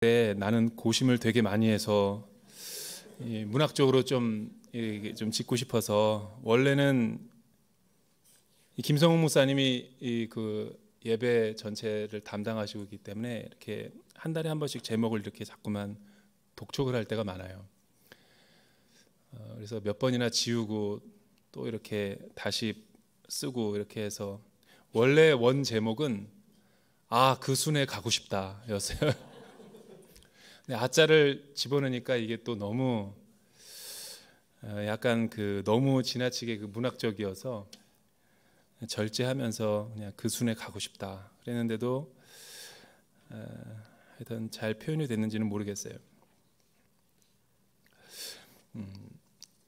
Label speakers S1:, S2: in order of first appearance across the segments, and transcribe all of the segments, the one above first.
S1: 때 나는 고심을 되게 많이 해서 문학적으로 좀 짓고 싶어서 원래는 이 김성훈 목사님이 그 예배 전체를 담당하시고 있기 때문에 이렇게 한 달에 한 번씩 제목을 이렇게 자꾸만 독촉을 할 때가 많아요. 그래서 몇 번이나 지우고 또 이렇게 다시 쓰고 이렇게 해서 원래 원 제목은 그 순에 가고 싶다였어요. 근데 아자를 집어넣으니까 이게 또 너무 약간 너무 지나치게 문학적이어서 절제하면서 그냥 그 순에 가고 싶다 그랬는데도 하여튼 잘 표현이 됐는지는 모르겠어요.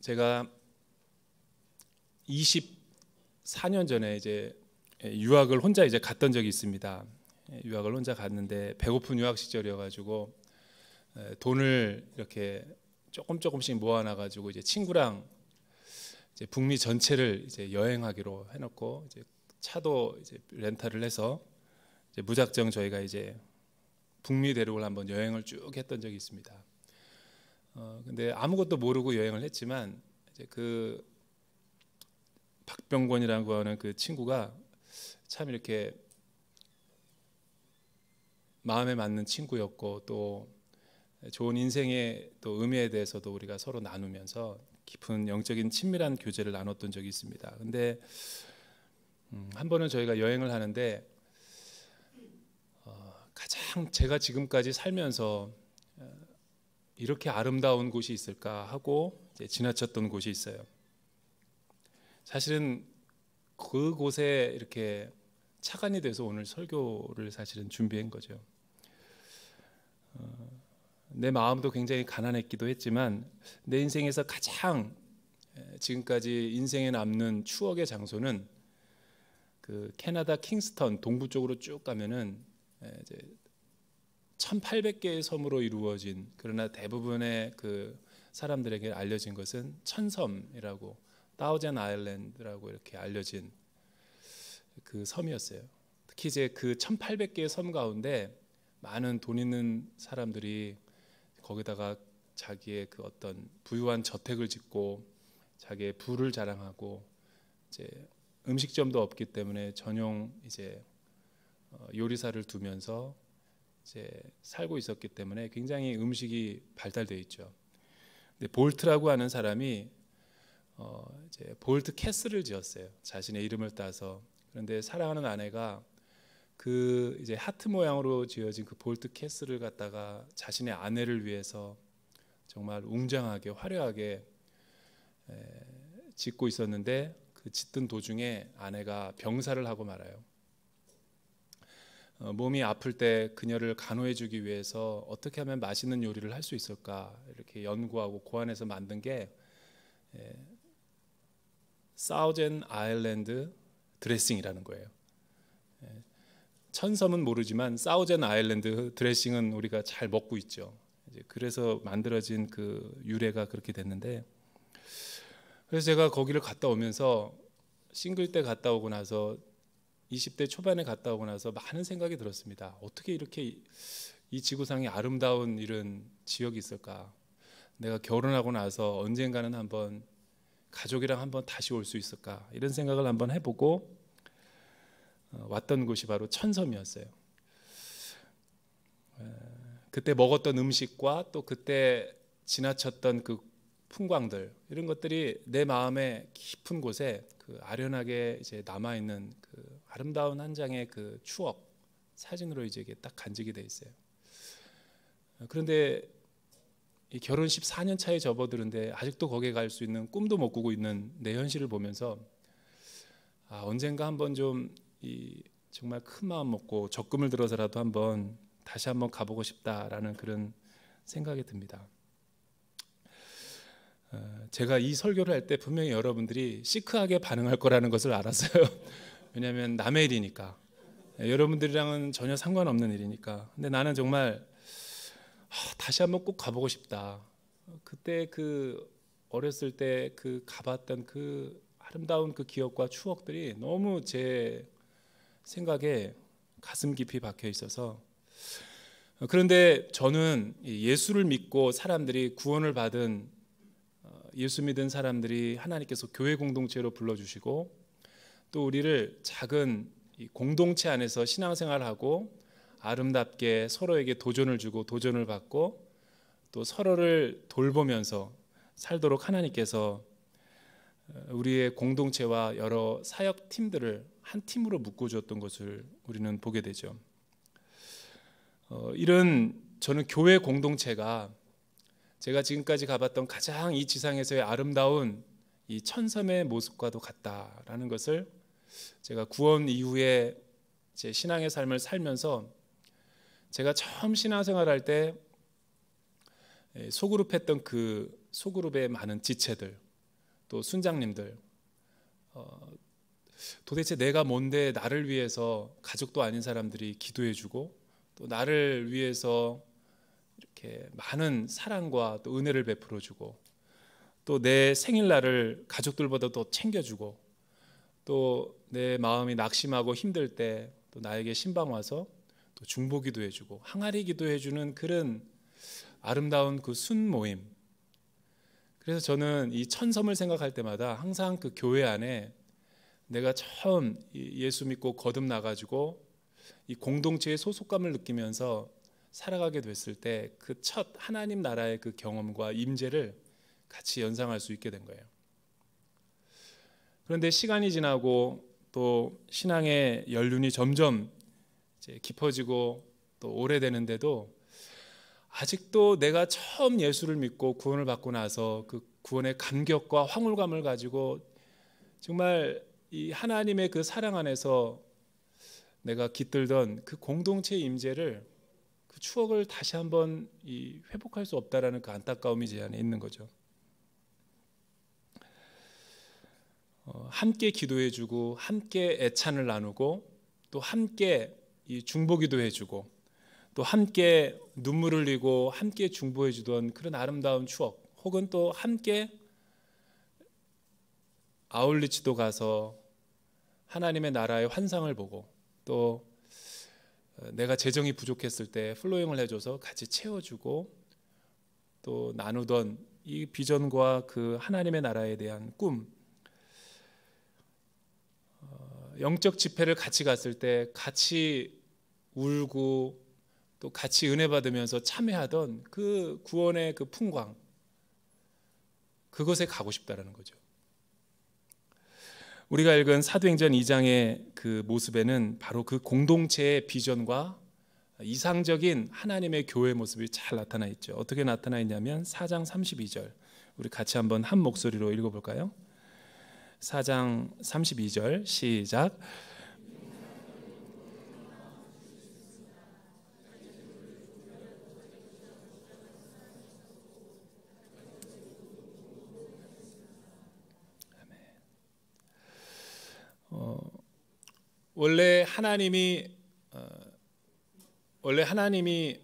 S1: 제가 24년 전에 이제 유학을 혼자 이제 갔던 적이 있습니다. 유학을 혼자 갔는데 배고픈 유학 시절이어가지고 돈을 이렇게 조금씩 모아놔가지고 이제 친구랑 이제 북미 전체를 이제 여행하기로 해놓고 이제 차도 이제 렌탈을 해서 이제 무작정 저희가 이제 북미 대륙을 한번 여행을 쭉 했던 적이 있습니다. 근데 아무것도 모르고 여행을 했지만 이제 그 박병권이라고 하는 그 친구가 참 이렇게 마음에 맞는 친구였고 또 좋은 인생의 또 의미에 대해서도 우리가 서로 나누면서 깊은 영적인 친밀한 교제를 나눴던 적이 있습니다. 근데 한 번은 저희가 여행을 하는데 가장 제가 지금까지 살면서 이렇게 아름다운 곳이 있을까 하고 이제 지나쳤던 곳이 있어요. 사실은 그곳에 이렇게 착안이 돼서 오늘 설교를 사실은 준비한 거죠. 내 마음도 굉장히 가난했기도 했지만 내 인생에서 가장 지금까지 인생에 남는 추억의 장소는 그 캐나다 킹스턴 동부 쪽으로 쭉 가면은 이제 1800개의 섬으로 이루어진, 그러나 대부분의 그 사람들에게 알려진 것은 천섬이라고, 타우젠 아일랜드라고 이렇게 알려진 그 섬이었어요. 특히 이제 그 1800개의 섬 가운데 많은 돈 있는 사람들이 거기다가 자기의 그 어떤 부유한 저택을 짓고 자기의 부를 자랑하고 이제 음식점도 없기 때문에 전용 이제 요리사를 두면서 이제 살고 있었기 때문에 굉장히 음식이 발달되어 있죠. 근데 볼트라고 하는 사람이 이제 볼트 캐슬을 지었어요. 자신의 이름을 따서. 그런데 사랑하는 아내가 그 이제 하트 모양으로 지어진 그 볼트 캐슬을 갖다가 자신의 아내를 위해서 정말 웅장하게 화려하게 짓고 있었는데 그 짓던 도중에 아내가 병사를 하고 말아요. 몸이 아플 때 그녀를 간호해주기 위해서 어떻게 하면 맛있는 요리를 할 수 있을까 이렇게 연구하고 고안해서 만든 게 사우젠 아일랜드 드레싱이라는 거예요. 천섬은 모르지만 사우젠 아일랜드 드레싱은 우리가 잘 먹고 있죠. 이제 그래서 만들어진 그 유래가 그렇게 됐는데, 그래서 제가 거기를 갔다 오면서 싱글 때 갔다 오고 나서 20대 초반에 갔다 오고 나서 많은 생각이 들었습니다. 어떻게 이렇게 이 지구상에 아름다운 이런 지역이 있을까? 내가 결혼하고 나서 언젠가는 한번 가족이랑 한번 다시 올 수 있을까? 이런 생각을 한번 해보고 왔던 곳이 바로 천섬이었어요. 그때 먹었던 음식과 또 그때 지나쳤던 그 풍광들, 이런 것들이 내 마음의 깊은 곳에 그 아련하게 이제 남아 있는 그 아름다운 한 장의 그 추억 사진으로 이제 이게 딱 간직이 돼 있어요. 그런데 이 결혼 14년 차에 접어드는데 아직도 거기에 갈 수 있는 꿈도 못 꾸고 있는 내 현실을 보면서 언젠가 한번 좀 정말 큰 마음 먹고 적금을 들어서라도 한번 다시 한번 가보고 싶다라는 그런 생각이 듭니다. 제가 이 설교를 할 때 분명히 여러분들이 시크하게 반응할 거라는 것을 알았어요. 왜냐하면 남의 일이니까, 여러분들이랑은 전혀 상관없는 일이니까. 근데 나는 정말 다시 한번 꼭 가보고 싶다. 그때 그 어렸을 때 그 가봤던 그 아름다운 그 기억과 추억들이 너무 제 생각에 가슴 깊이 박혀 있어서 그런데 저는 예수를 믿고 사람들이 구원을 받은 예수 믿은 사람들이 하나님께서 교회 공동체로 불러주시고 또 우리를 작은 공동체 안에서 신앙생활하고 아름답게 서로에게 도전을 주고 도전을 받고 또 서로를 돌보면서 살도록 하나님께서 우리의 공동체와 여러 사역 팀들을 한 팀으로 묶어주었던 것을 우리는 보게 되죠. 이런 저는 교회 공동체가 제가 지금까지 가봤던 가장 이 지상에서의 아름다운 이 천섬의 모습과도 같다라는 것을 제가 구원 이후에 제 신앙의 삶을 살면서 제가 처음 신앙생활할 때 소그룹했던 그 소그룹의 많은 지체들 또 순장님들 도대체 내가 뭔데 나를 위해서 가족도 아닌 사람들이 기도해주고 또 나를 위해서 이렇게 많은 사랑과 또 은혜를 베풀어주고 또 내 생일날을 가족들보다 더 챙겨주고 또 내 마음이 낙심하고 힘들 때 또 나에게 신방 와서 또 중보기도 해주고 항아리 기도해주는 그런 아름다운 그 순모임. 그래서 저는 이 천섬을 생각할 때마다 항상 그 교회 안에 내가 처음 예수 믿고 거듭나가지고 이 공동체의 소속감을 느끼면서 살아가게 됐을 때 그 첫 하나님 나라의 그 경험과 임재를 같이 연상할 수 있게 된 거예요. 그런데 시간이 지나고 또 신앙의 연륜이 점점 이제 깊어지고 또 오래되는데도 아직도 내가 처음 예수를 믿고 구원을 받고 나서 그 구원의 감격과 황홀감을 가지고 정말 이 하나님의 그 사랑 안에서 내가 깃들던 그 공동체의 임재를 그 추억을 다시 한번 회복할 수 없다라는 그 안타까움이 제 안에 있는 거죠. 함께 기도해주고 함께 애찬을 나누고 또 함께 이 중보기도 해주고 또 함께 눈물을 흘리고 함께 중보해주던 그런 아름다운 추억 혹은 또 함께 아울리치도 가서 하나님의 나라의 환상을 보고 또 내가 재정이 부족했을 때 플로잉을 해줘서 같이 채워주고 또 나누던 이 비전과 그 하나님의 나라에 대한 꿈, 영적 집회를 같이 갔을 때 같이 울고 또 같이 은혜 받으면서 참여하던 그 구원의 그 풍광, 그것에 가고 싶다라는 거죠. 우리가 읽은 사도행전 2장의 그 모습에는 바로 그 공동체의 비전과 이상적인 하나님의 교회 모습이 잘 나타나 있죠. 어떻게 나타나 있냐면 4장 32절 우리 같이 한번 한 목소리로 읽어볼까요? 4장 32절 시작. 원래 하나님이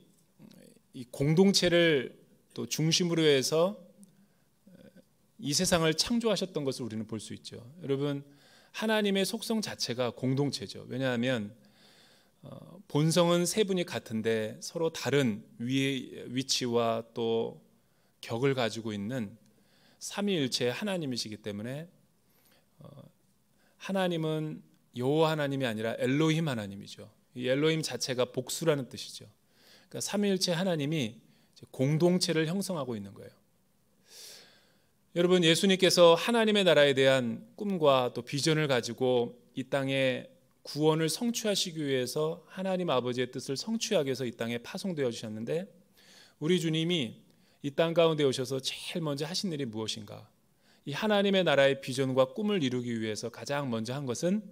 S1: 이 공동체를 또 중심으로 해서 이 세상을 창조하셨던 것을 우리는 볼 수 있죠. 여러분, 하나님의 속성 자체가 공동체죠. 왜냐하면 본성은 세 분이 같은데 서로 다른 위치와 또 격을 가지고 있는 삼위일체 하나님이시기 때문에 하나님은 여호와 하나님이 아니라 엘로힘 하나님이죠. 이 엘로힘 자체가 복수라는 뜻이죠. 그러니까 삼위일체 하나님이 공동체를 형성하고 있는 거예요. 여러분, 예수님께서 하나님의 나라에 대한 꿈과 또 비전을 가지고 이 땅에 구원을 성취하시기 위해서 하나님 아버지의 뜻을 성취하기 위해서 이 땅에 파송되어 주셨는데 우리 주님이 이 땅 가운데 오셔서 제일 먼저 하신 일이 무엇인가? 이 하나님의 나라의 비전과 꿈을 이루기 위해서 가장 먼저 한 것은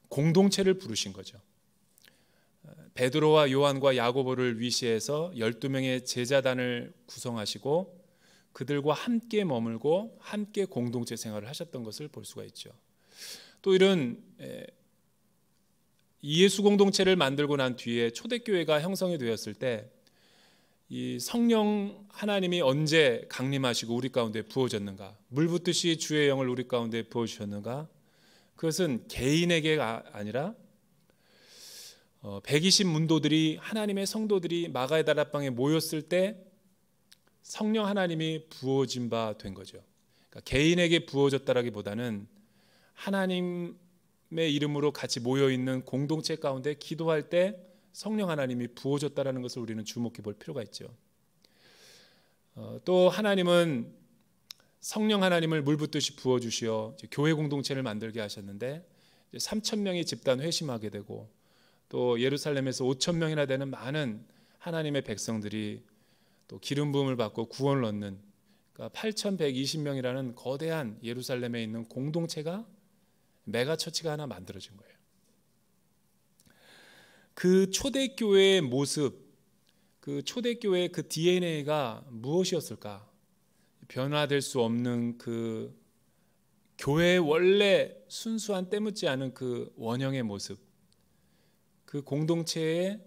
S1: 공동체를 부르신 거죠. 베드로와 요한과 야고보를 위시해서 12명의 제자단을 구성하시고 그들과 함께 머물고 함께 공동체 생활을 하셨던 것을 볼 수가 있죠. 또 이런 예수 공동체를 만들고 난 뒤에 초대교회가 형성이 되었을 때 이 성령 하나님이 언제 강림하시고 우리 가운데 부어졌는가? 물 붓듯이 주의 영을 우리 가운데 부어주셨는가? 그것은 개인에게가 아니라 120 문도들이 하나님의 성도들이 마가의 다락방에 모였을 때 성령 하나님이 부어진 바 된 거죠. 그러니까 개인에게 부어졌다라기보다는 하나님의 이름으로 같이 모여 있는 공동체 가운데 기도할 때 성령 하나님이 부어졌다라는 것을 우리는 주목해 볼 필요가 있죠. 또 하나님은 성령 하나님을 물 붓듯이 부어 주시어 교회 공동체를 만들게 하셨는데 3,000명이 집단 회심하게 되고 또 예루살렘에서 5,000명이나 되는 많은 하나님의 백성들이 또 기름 부음을 받고 구원을 얻는, 그러니까 8,120명이라는 거대한 예루살렘에 있는 공동체가 메가처치가 하나 만들어진 거예요. 그 초대교회의 모습, 그 초대교회의 그 DNA가 무엇이었을까? 변화될 수 없는 그 교회의 원래 순수한 때묻지 않은 그 원형의 모습, 그 공동체의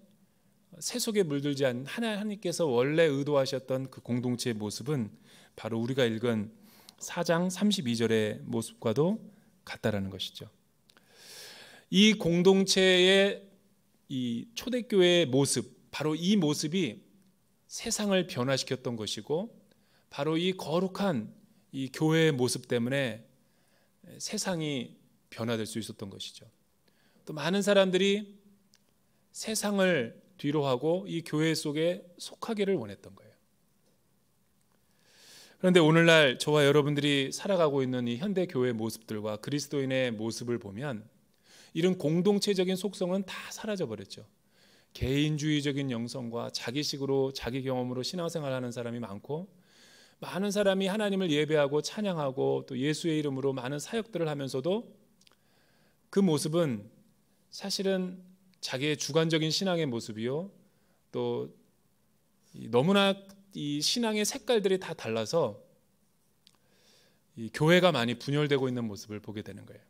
S1: 세속에 물들지 않은 하나님께서 원래 의도하셨던 그 공동체의 모습은 바로 우리가 읽은 4장 32절의 모습과도 같다라는 것이죠. 이 공동체의 이 초대교회의 모습, 바로 이 모습이 세상을 변화시켰던 것이고, 바로 이 거룩한 이 교회의 모습 때문에 세상이 변화될 수 있었던 것이죠. 또 많은 사람들이 세상을 뒤로하고 이 교회 속에 속하기를 원했던 거예요. 그런데 오늘날 저와 여러분들이 살아가고 있는 이 현대 교회의 모습들과 그리스도인의 모습을 보면 이런 공동체적인 속성은 다 사라져버렸죠. 개인주의적인 영성과 자기식으로 자기 경험으로 신앙생활하는 사람이 많고, 많은 사람이 하나님을 예배하고 찬양하고 또 예수의 이름으로 많은 사역들을 하면서도 그 모습은 사실은 자기의 주관적인 신앙의 모습이요, 또 너무나 이 신앙의 색깔들이 다 달라서 이 교회가 많이 분열되고 있는 모습을 보게 되는 거예요.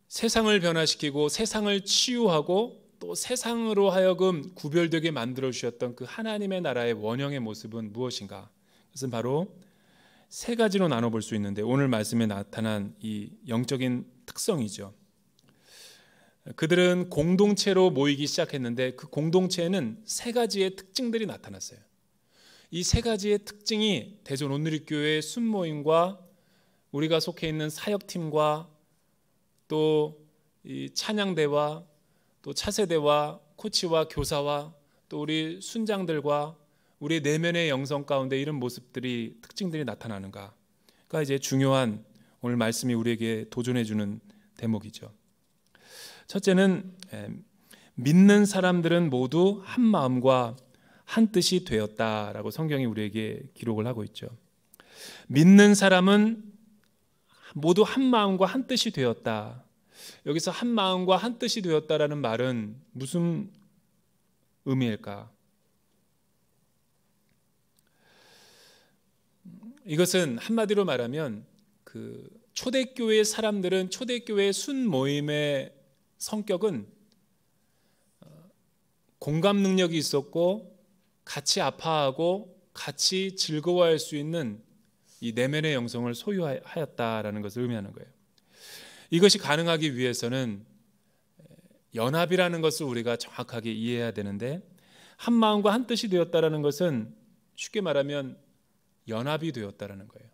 S1: 세상을 변화시키고 세상을 치유하고 또 세상으로 하여금 구별되게 만들어 주셨던 그 하나님의 나라의 원형의 모습은 무엇인가? 그것은 바로 세 가지로 나눠볼 수 있는데, 오늘 말씀에 나타난 이 영적인 특성이죠. 그들은 공동체로 모이기 시작했는데 그 공동체에는 세 가지의 특징들이 나타났어요. 이 세 가지의 특징이 대전 온누리교회의 순모임과 우리가 속해 있는 사역팀과 또 이 찬양대와 또 차세대와 코치와 교사와 또 우리 순장들과 우리 내면의 영성 가운데 이런 모습들이, 특징들이 나타나는가? 그러니까 이제 중요한 오늘 말씀이 우리에게 도전해 주는 대목이죠. 첫째는 믿는 사람들은 모두 한 마음과 한 뜻이 되었다라고 성경이 우리에게 기록을 하고 있죠. 믿는 사람은 모두 한 마음과 한 뜻이 되었다. 여기서 한 마음과 한 뜻이 되었다라는 말은 무슨 의미일까? 이것은 한마디로 말하면 그 초대교회 사람들은, 초대교회 순모임의 성격은 공감 능력이 있었고 같이 아파하고 같이 즐거워할 수 있는 이 내면의 영성을 소유하였다라는 것을 의미하는 거예요. 이것이 가능하기 위해서는 연합이라는 것을 우리가 정확하게 이해해야 되는데, 한 마음과 한 뜻이 되었다라는 것은 쉽게 말하면 연합이 되었다라는 거예요.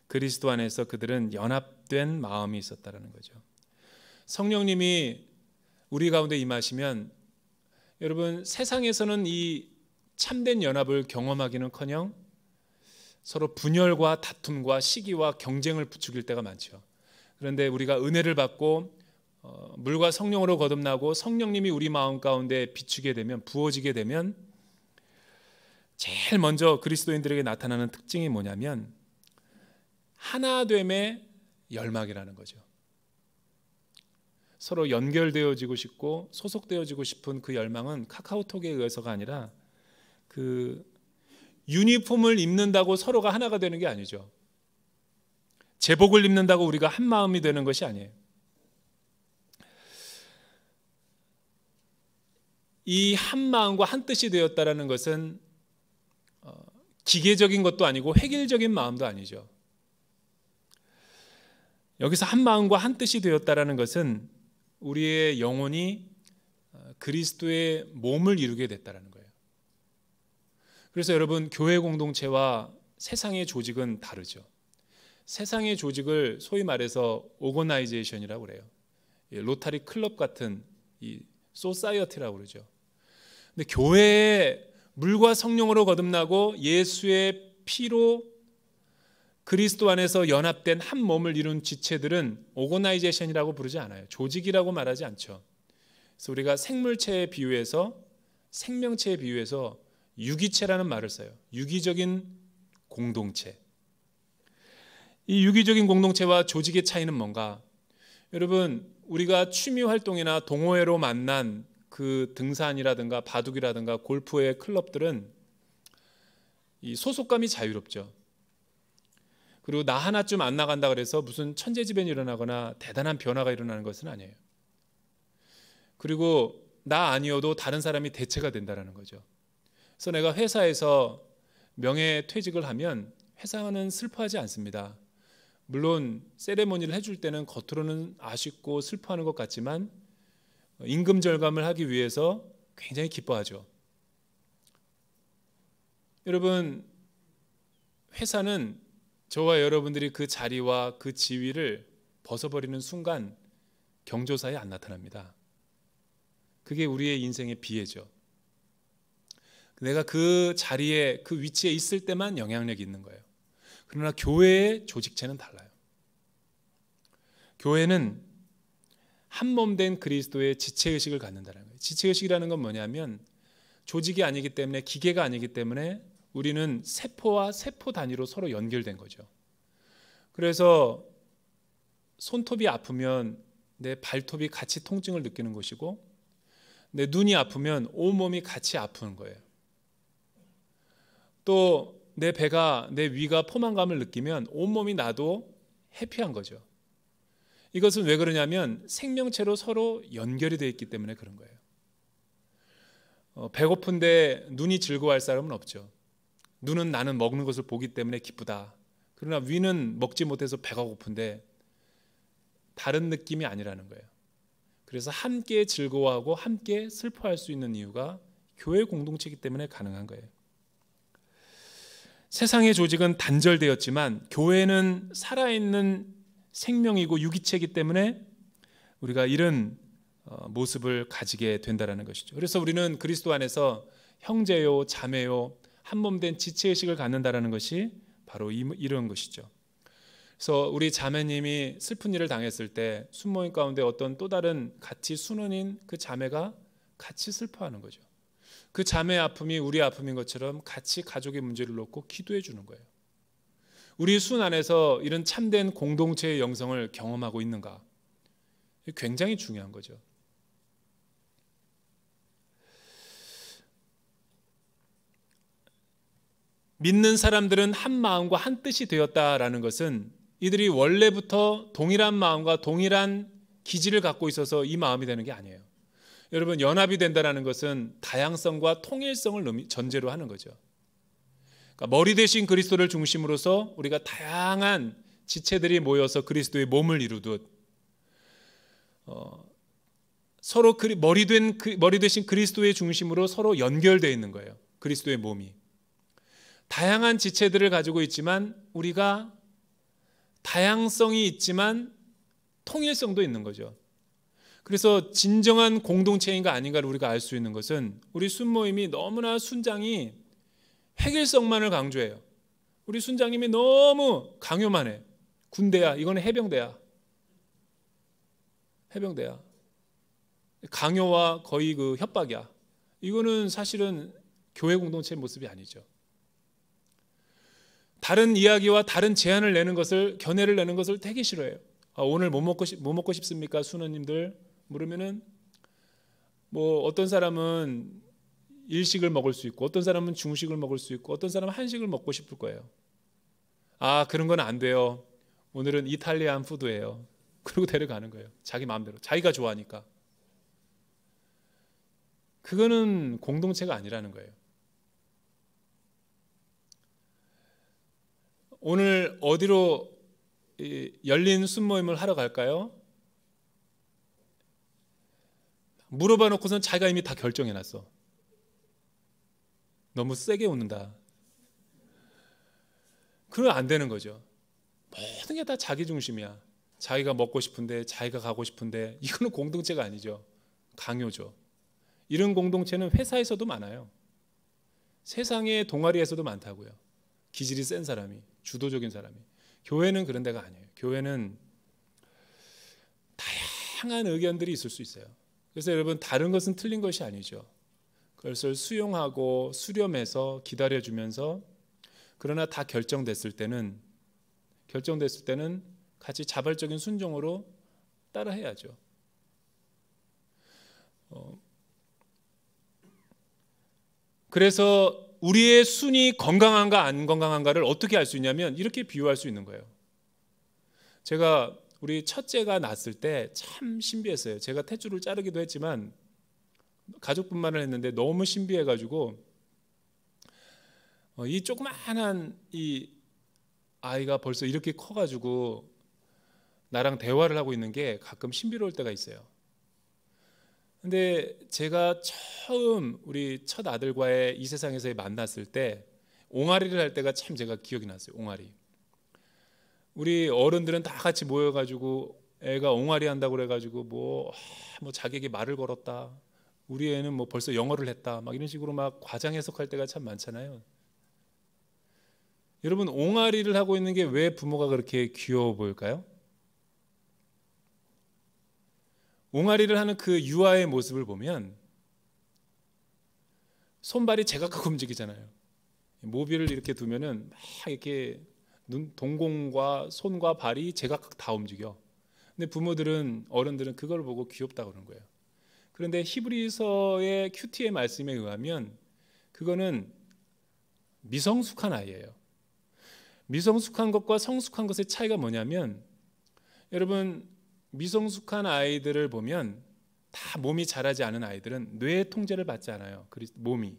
S1: 그리스도 안에서 그들은 연합된 마음이 있었다라는 거죠. 성령님이 우리 가운데 임하시면 여러분, 세상에서는 이 참된 연합을 경험하기는커녕 서로 분열과 다툼과 시기와 경쟁을 부추길 때가 많죠. 그런데 우리가 은혜를 받고 물과 성령으로 거듭나고 성령님이 우리 마음 가운데 비추게 되면, 부어지게 되면 제일 먼저 그리스도인들에게 나타나는 특징이 뭐냐면 하나됨의 열망이라는 거죠. 서로 연결되어지고 싶고 소속되어지고 싶은 그 열망은 카카오톡에 의해서가 아니라 그 유니폼을 입는다고 서로가 하나가 되는 게 아니죠. 제복을 입는다고 우리가 한 마음이 되는 것이 아니에요. 이 한 마음과 한 뜻이 되었다라는 것은 기계적인 것도 아니고 획일적인 마음도 아니죠. 여기서 한 마음과 한 뜻이 되었다라는 것은 우리의 영혼이 그리스도의 몸을 이루게 됐다라는 거예요. 그래서 여러분, 교회 공동체와 세상의 조직은 다르죠. 세상의 조직을 소위 말해서 오거나이제이션이라고 그래요. 로타리 클럽 같은 이 소사이어티라고 그러죠. 근데 교회에 물과 성령으로 거듭나고 예수의 피로 그리스도 안에서 연합된 한 몸을 이룬 지체들은 오거나이제이션이라고 부르지 않아요. 조직이라고 말하지 않죠. 그래서 우리가 생물체에 비유해서, 생명체에 비유해서 유기체라는 말을 써요. 유기적인 공동체. 이 유기적인 공동체와 조직의 차이는 뭔가? 여러분, 우리가 취미 활동이나 동호회로 만난 그 등산이라든가 바둑이라든가 골프의 클럽들은 이 소속감이 자유롭죠. 그리고 나 하나쯤 안 나간다 그래서 무슨 천재지변이 일어나거나 대단한 변화가 일어나는 것은 아니에요. 그리고 나 아니어도 다른 사람이 대체가 된다는 거죠. 그래서 내가 회사에서 명예퇴직을 하면 회사는 슬퍼하지 않습니다. 물론 세레모니를 해줄 때는 겉으로는 아쉽고 슬퍼하는 것 같지만 임금 절감을 하기 위해서 굉장히 기뻐하죠. 여러분, 회사는 저와 여러분들이 그 자리와 그 지위를 벗어버리는 순간 경조사에 안 나타납니다. 그게 우리의 인생의 비애죠. 내가 그 자리에, 그 위치에 있을 때만 영향력이 있는 거예요. 그러나 교회의 조직체는 달라요. 교회는 한 몸 된 그리스도의 지체의식을 갖는다는 거예요. 지체의식이라는 건 뭐냐면 조직이 아니기 때문에, 기계가 아니기 때문에 우리는 세포와 세포 단위로 서로 연결된 거죠. 그래서 손톱이 아프면 내 발톱이 같이 통증을 느끼는 것이고, 내 눈이 아프면 온몸이 같이 아프는 거예요. 또 내 배가, 내 위가 포만감을 느끼면 온몸이 나도 해피한 거죠. 이것은 왜 그러냐면 생명체로 서로 연결이 되어 있기 때문에 그런 거예요. 배고픈데 눈이 즐거워할 사람은 없죠. 눈은 나는 먹는 것을 보기 때문에 기쁘다. 그러나 위는 먹지 못해서 배가 고픈데 다른 느낌이 아니라는 거예요. 그래서 함께 즐거워하고 함께 슬퍼할 수 있는 이유가 교회 공동체이기 때문에 가능한 거예요. 세상의 조직은 단절되었지만 교회는 살아있는 생명이고 유기체이기 때문에 우리가 이런 모습을 가지게 된다는 것이죠. 그래서 우리는 그리스도 안에서 형제요, 자매요, 한 몸 된 지체의식을 갖는다는 것이 바로 이런 것이죠. 그래서 우리 자매님이 슬픈 일을 당했을 때 순모임 가운데 어떤 또 다른 같이 순원인 그 자매가 같이 슬퍼하는 거죠. 그 자매의 아픔이 우리 아픔인 것처럼 같이 가족의 문제를 놓고 기도해 주는 거예요. 우리 순 안에서 이런 참된 공동체의 영성을 경험하고 있는가? 굉장히 중요한 거죠. 믿는 사람들은 한 마음과 한 뜻이 되었다라는 것은 이들이 원래부터 동일한 마음과 동일한 기질을 갖고 있어서 이 마음이 되는 게 아니에요. 여러분, 연합이 된다는 것은 다양성과 통일성을 전제로 하는 거죠. 그러니까 머리 대신 그리스도를 중심으로서 우리가 다양한 지체들이 모여서 그리스도의 몸을 이루듯 서로 머리 대신 그리스도의 중심으로 서로 연결되어 있는 거예요. 그리스도의 몸이. 다양한 지체들을 가지고 있지만 우리가 다양성이 있지만 통일성도 있는 거죠. 그래서 진정한 공동체인가 아닌가를 우리가 알 수 있는 것은 우리 순모임이 너무나 순장이 획일성만을 강조해요. 우리 순장님이 너무 강요만 해. 군대야, 이거는 해병대야. 해병대야. 강요와 거의 그 협박이야. 이거는 사실은 교회 공동체의 모습이 아니죠. 다른 이야기와 다른 제안을 내는 것을, 견해를 내는 것을 되게 싫어해요. 오늘 뭐 먹고 싶습니까? 순원님들 물으면은 뭐 어떤 사람은 일식을 먹을 수 있고 어떤 사람은 중식을 먹을 수 있고 어떤 사람은 한식을 먹고 싶을 거예요. 그런 건 안 돼요. 오늘은 이탈리안 푸드예요. 그리고 데려가는 거예요. 자기 마음대로. 자기가 좋아하니까. 그거는 공동체가 아니라는 거예요. 오늘 어디로 열린 순모임을 하러 갈까요? 물어봐 놓고선 자기가 이미 다 결정해놨어. 너무 세게 웃는다. 그러면 안 되는 거죠. 모든 게 다 자기 중심이야. 자기가 먹고 싶은데, 자기가 가고 싶은데, 이거는 공동체가 아니죠. 강요죠. 이런 공동체는 회사에서도 많아요. 세상의 동아리에서도 많다고요. 기질이 센 사람이, 주도적인 사람이. 교회는 그런 데가 아니에요. 교회는 다양한 의견들이 있을 수 있어요. 그래서 여러분, 다른 것은 틀린 것이 아니죠. 그것을 수용하고 수렴해서 기다려주면서, 그러나 다 결정됐을 때는 같이 자발적인 순종으로 따라해야죠. 그래서 우리의 순이 건강한가 안 건강한가를 어떻게 알 수 있냐면 이렇게 비유할 수 있는 거예요. 제가 우리 첫째가 낳았을 때 참 신비했어요. 제가 탯줄을 자르기도 했지만 가족분만을 했는데 너무 신비해가지고 이 조그마한 이 아이가 벌써 이렇게 커가지고 나랑 대화를 하고 있는 게 가끔 신비로울 때가 있어요. 근데 제가 처음 우리 첫 아들과의 이 세상에서의 만났을 때 옹알이를 할 때가 참 제가 기억이 났어요. 옹알이. 우리 어른들은 다 같이 모여가지고 애가 옹알이 한다고 그래가지고 뭐 자기에게 말을 걸었다. 우리 애는 뭐 벌써 영어를 했다. 막 이런 식으로 막 과장 해석할 때가 참 많잖아요. 여러분, 옹알이를 하고 있는 게 왜 부모가 그렇게 귀여워 보일까요? 옹알이를 하는 그 유아의 모습을 보면 손발이 제각각 움직이잖아요. 모비를 이렇게 두면은 막 이렇게 동공과 손과 발이 제각각 다 움직여. 근데 부모들은, 어른들은 그걸 보고 귀엽다고 그러는 거예요. 그런데 히브리서의 큐티의 말씀에 의하면 그거는 미성숙한 아이예요. 미성숙한 것과 성숙한 것의 차이가 뭐냐면, 여러분, 미성숙한 아이들을 보면 다 몸이 자라지 않은 아이들은 뇌의 통제를 받지 않아요. 몸이.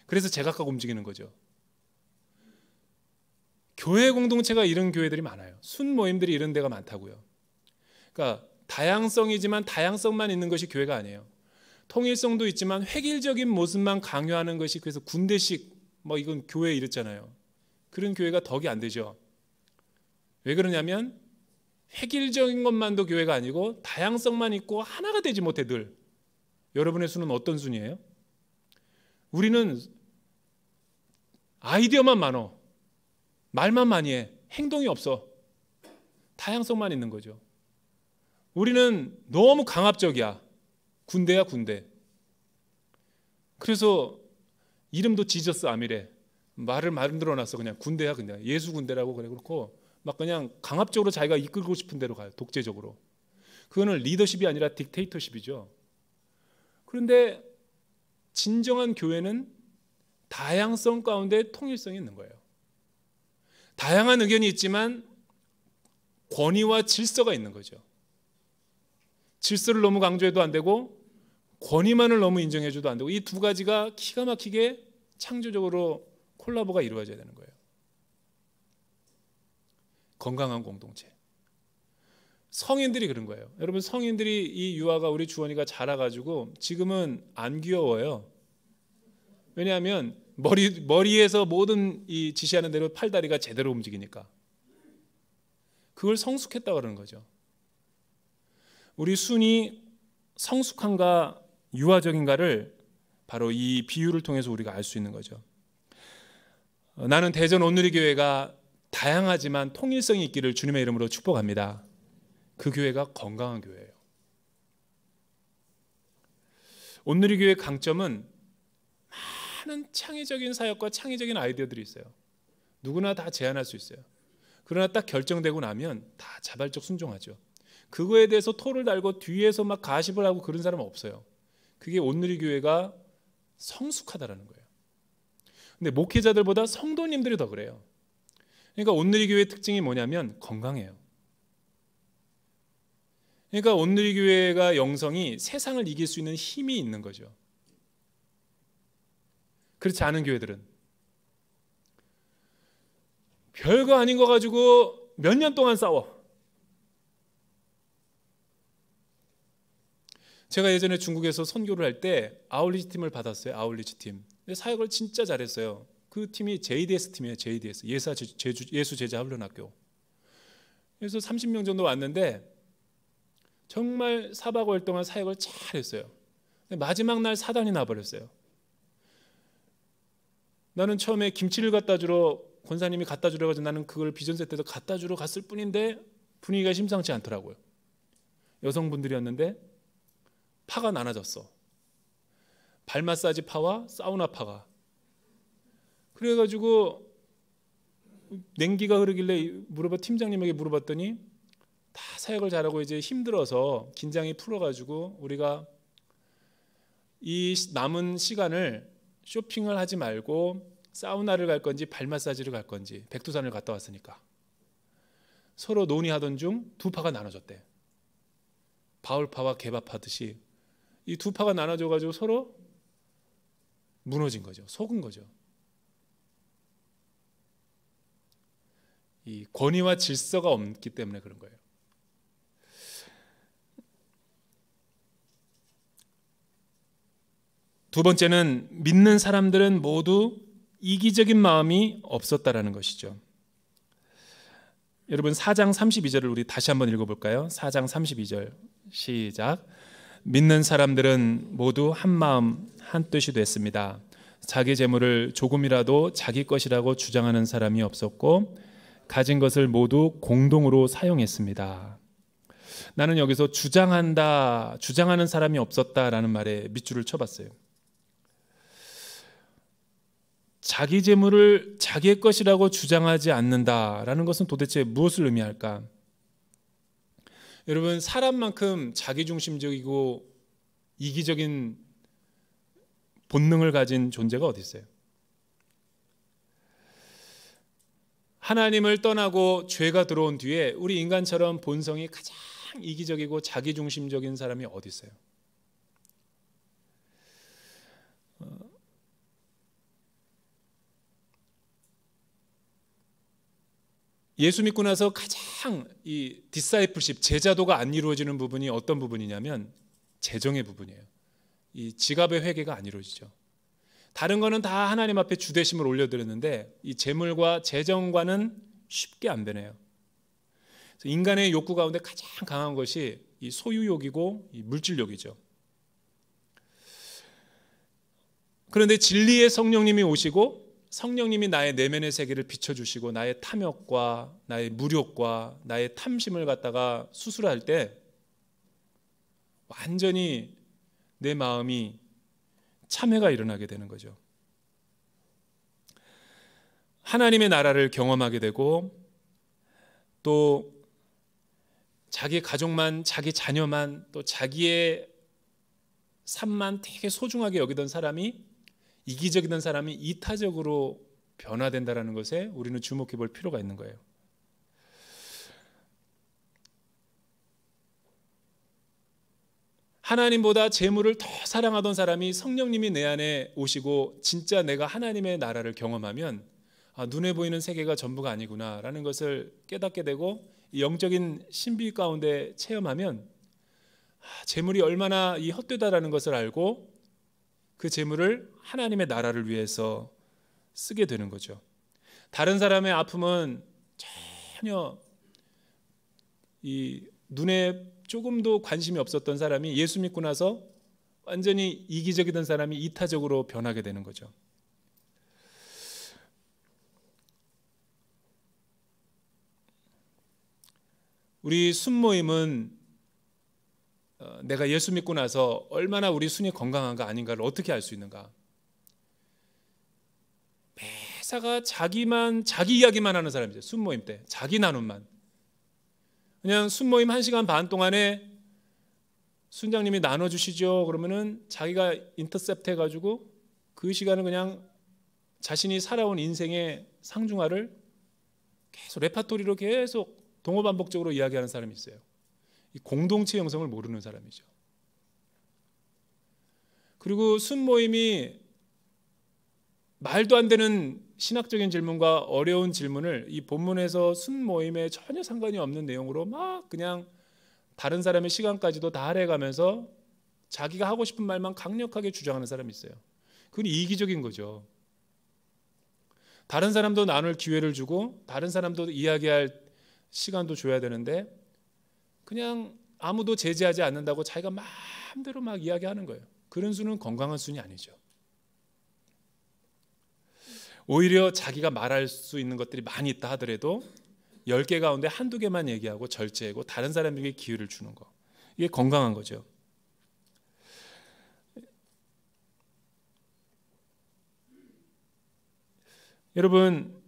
S1: 그래서 제각각 움직이는 거죠. 교회 공동체가 이런 교회들이 많아요. 순모임들이 이런 데가 많다고요. 그러니까 다양성이지만 다양성만 있는 것이 교회가 아니에요. 통일성도 있지만 획일적인 모습만 강요하는 것이, 그래서 군대식 뭐 이건 교회 이랬잖아요. 그런 교회가 덕이 안 되죠. 왜 그러냐면 획일적인 것만도 교회가 아니고 다양성만 있고 하나가 되지 못해 늘. 여러분의 수는 어떤 순이에요? 우리는 아이디어만 많어. 말만 많이 해. 행동이 없어. 다양성만 있는 거죠. 우리는 너무 강압적이야. 군대야, 군대. 그래서 이름도 지저스 아미래. 말을 만들어놨어. 그냥 군대야, 그냥 예수 군대라고 그래. 그렇고 막 그냥 강압적으로 자기가 이끌고 싶은 대로 가요. 독재적으로. 그거는 리더십이 아니라 딕테이터십이죠. 그런데 진정한 교회는 다양성 가운데 통일성이 있는 거예요. 다양한 의견이 있지만 권위와 질서가 있는 거죠. 질서를 너무 강조해도 안 되고 권위만을 너무 인정해줘도 안 되고, 이 두 가지가 기가 막히게 창조적으로 콜라보가 이루어져야 되는 거예요. 건강한 공동체. 성인들이 그런 거예요. 여러분, 성인들이, 이 유아가, 우리 주원이가 자라가지고 지금은 안 귀여워요. 왜냐하면 머리에서 모든 이 지시하는 대로 팔다리가 제대로 움직이니까. 그걸 성숙했다고 그러는 거죠. 우리 순이 성숙한가 유아적인가를 바로 이 비유를 통해서 우리가 알 수 있는 거죠. 나는 대전 온누리교회가 다양하지만 통일성이 있기를 주님의 이름으로 축복합니다. 그 교회가 건강한 교회예요. 온누리교회의 강점은 많은 창의적인 사역과 창의적인 아이디어들이 있어요. 누구나 다 제안할 수 있어요. 그러나 딱 결정되고 나면 다 자발적 순종하죠. 그거에 대해서 토를 달고 뒤에서 막 가십을 하고 그런 사람은 없어요. 그게 온누리교회가 성숙하다라는 거예요. 근데 목회자들보다 성도님들이 더 그래요. 그러니까 온누리교회의 특징이 뭐냐면 건강해요. 그러니까 온누리교회가 영성이 세상을 이길 수 있는 힘이 있는 거죠. 그렇지 않은 교회들은 별거 아닌 거 가지고 몇 년 동안 싸워. 제가 예전에 중국에서 선교를 할 때 아울리치 팀을 받았어요. 아울리치 팀. 근데 사역을 진짜 잘했어요. 그 팀이 JDS 팀이에요. JDS 예수 제자 훈련학교. 그래서 30명 정도 왔는데 정말 4박 5일 동안 사역을 잘했어요. 근데 마지막 날 사단이 나버렸어요. 나는 처음에 김치를 갖다 주러 권사님이 갖다 주려 가지고 나는 그걸 비전 세트에서 갖다 주러 갔을 뿐인데 분위기가 심상치 않더라고요. 여성분들이었는데 파가 나눠졌어. 발 마사지 파와 사우나 파가. 그래가지고 냉기가 흐르길래 팀장님에게 물어봤더니 다 사역을 잘하고 이제 힘들어서 긴장이 풀어가지고 우리가 이 남은 시간을 쇼핑을 하지 말고 사우나를 갈 건지 발 마사지를 갈 건지 백두산을 갔다 왔으니까 서로 논의하던 중 두 파가 나눠졌대. 바울파와 개바파듯이 이 두 파가 나눠져가지고 서로 무너진 거죠. 속은 거죠. 이 권위와 질서가 없기 때문에 그런 거예요. 두 번째는 믿는 사람들은 모두 이기적인 마음이 없었다라는 것이죠. 여러분 4장 32절을 우리 다시 한번 읽어볼까요? 4장 32절 시작. 믿는 사람들은 모두 한 마음 한 뜻이 됐습니다. 자기 재물을 조금이라도 자기 것이라고 주장하는 사람이 없었고 가진 것을 모두 공동으로 사용했습니다. 나는 여기서 주장하는 사람이 없었다라는 말에 밑줄을 쳐봤어요. 자기 재물을 자기의 것이라고 주장하지 않는다라는 것은 도대체 무엇을 의미할까? 여러분 사람만큼 자기중심적이고 이기적인 본능을 가진 존재가 어디 있어요? 하나님을 떠나고 죄가 들어온 뒤에 우리 인간처럼 본성이 가장 이기적이고 자기중심적인 사람이 어디 있어요? 예수 믿고 나서 가장 이 디사이플십 제자도가 안 이루어지는 부분이 어떤 부분이냐면 재정의 부분이에요. 이 지갑의 회개가 안 이루어지죠. 다른 거는 다 하나님 앞에 주대심을 올려드렸는데 이 재물과 재정과는 쉽게 안 되네요. 인간의 욕구 가운데 가장 강한 것이 이 소유욕이고 이 물질욕이죠. 그런데 진리의 성령님이 오시고 성령님이 나의 내면의 세계를 비춰주시고 나의 탐욕과 나의 무욕과 나의 탐심을 갖다가 수술할 때 완전히 내 마음이 참회가 일어나게 되는 거죠. 하나님의 나라를 경험하게 되고 또 자기 가족만, 자기 자녀만, 또 자기의 삶만 되게 소중하게 여기던 사람이, 이기적이던 사람이 이타적으로 변화된다는 것에 우리는 주목해 볼 필요가 있는 거예요. 하나님보다 재물을 더 사랑하던 사람이 성령님이 내 안에 오시고 진짜 내가 하나님의 나라를 경험하면 눈에 보이는 세계가 전부가 아니구나 라는 것을 깨닫게 되고 영적인 신비 가운데 체험하면 재물이 얼마나 이 헛되다라는 것을 알고 그 재물을 하나님의 나라를 위해서 쓰게 되는 거죠. 다른 사람의 아픔은 전혀 이 눈에 조금도 관심이 없었던 사람이 예수 믿고 나서 완전히 이기적이던 사람이 이타적으로 변하게 되는 거죠. 우리 순모임은 내가 예수 믿고 나서 얼마나 우리 순이 건강한가 아닌가를 어떻게 알 수 있는가? 매사가 자기 이야기만 하는 사람이죠. 순모임 때 자기 나눔만. 그냥 순모임 1시간 반 동안에 순장님이 나눠주시죠. 그러면은 자기가 인터셉트 해가지고 그 시간을 그냥 자신이 살아온 인생의 상중하를 계속 레파토리로 계속 동어반복적으로 이야기하는 사람이 있어요. 이 공동체 형성을 모르는 사람이죠. 그리고 순모임이 말도 안 되는 신학적인 질문과 어려운 질문을 이 본문에서 순모임에 전혀 상관이 없는 내용으로 막 그냥 다른 사람의 시간까지도 다 할애가면서 자기가 하고 싶은 말만 강력하게 주장하는 사람이 있어요. 그건 이기적인 거죠. 다른 사람도 나눌 기회를 주고 다른 사람도 이야기할 시간도 줘야 되는데 그냥 아무도 제지하지 않는다고 자기가 마음대로 막 이야기하는 거예요. 그런 수는 건강한 수는 아니죠. 오히려 자기가 말할 수 있는 것들이 많이 있다 하더라도 10개 가운데 한두 개만 얘기하고 절제하고 다른 사람에게 기회를 주는 거. 이게 건강한 거죠. 여러분,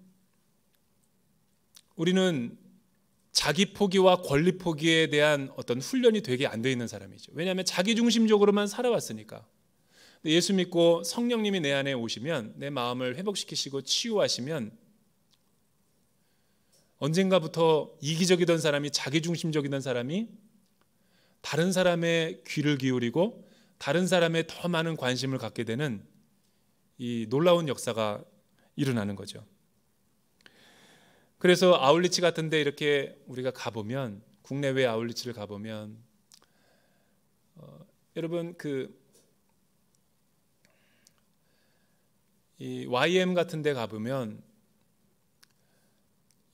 S1: 우리는 자기 포기와 권리 포기에 대한 어떤 훈련이 되게 안 돼 있는 사람이죠. 왜냐하면 자기 중심적으로만 살아왔으니까. 예수 믿고 성령님이 내 안에 오시면 내 마음을 회복시키시고 치유하시면 언젠가부터 이기적이던 사람이 자기 중심적이던 사람이 다른 사람의 귀를 기울이고 다른 사람의 더 많은 관심을 갖게 되는 이 놀라운 역사가 일어나는 거죠. 그래서 아울리치 같은 데 이렇게 우리가 가보면 국내외 아울리치를 가보면 여러분 이 YM 같은 데 가보면